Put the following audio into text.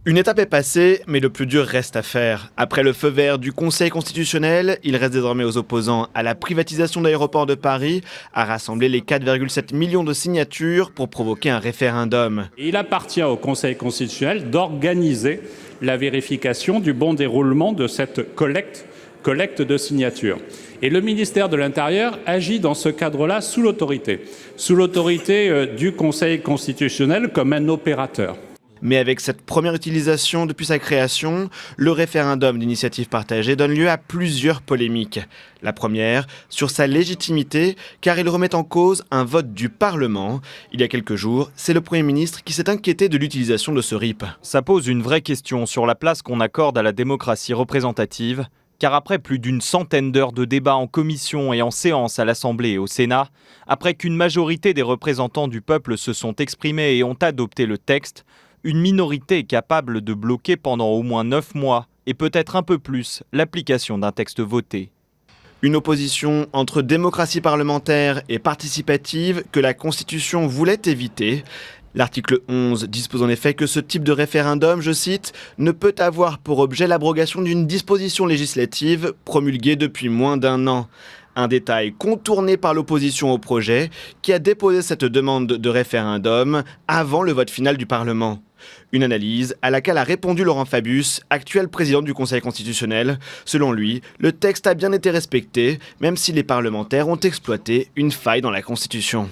Une étape est passée, mais le plus dur reste à faire. Après le feu vert du Conseil constitutionnel, il reste désormais aux opposants à la privatisation d'aéroports de Paris à rassembler les 4,7 millions de signatures pour provoquer un référendum. Il appartient au Conseil constitutionnel d'organiser la vérification du bon déroulement de cette collecte de signatures. Et le ministère de l'Intérieur agit dans ce cadre-là sous l'autorité du Conseil constitutionnel comme un opérateur. Mais avec cette première utilisation depuis sa création, le référendum d'initiative partagée donne lieu à plusieurs polémiques. La première, sur sa légitimité, car il remet en cause un vote du Parlement. Il y a quelques jours, c'est le Premier ministre qui s'est inquiété de l'utilisation de ce RIP. Ça pose une vraie question sur la place qu'on accorde à la démocratie représentative, car après plus d'une centaine d'heures de débats en commission et en séance à l'Assemblée et au Sénat, après qu'une majorité des représentants du peuple se sont exprimés et ont adopté le texte, une minorité est capable de bloquer pendant au moins 9 mois, et peut-être un peu plus, l'application d'un texte voté. Une opposition entre démocratie parlementaire et participative que la Constitution voulait éviter. L'article 11 dispose en effet que ce type de référendum, je cite, ne peut avoir pour objet l'abrogation d'une disposition législative promulguée depuis moins d'1 an. Un détail contourné par l'opposition au projet qui a déposé cette demande de référendum avant le vote final du Parlement. Une analyse à laquelle a répondu Laurent Fabius, actuel président du Conseil constitutionnel. Selon lui, le texte a bien été respecté, même si les parlementaires ont exploité une faille dans la Constitution.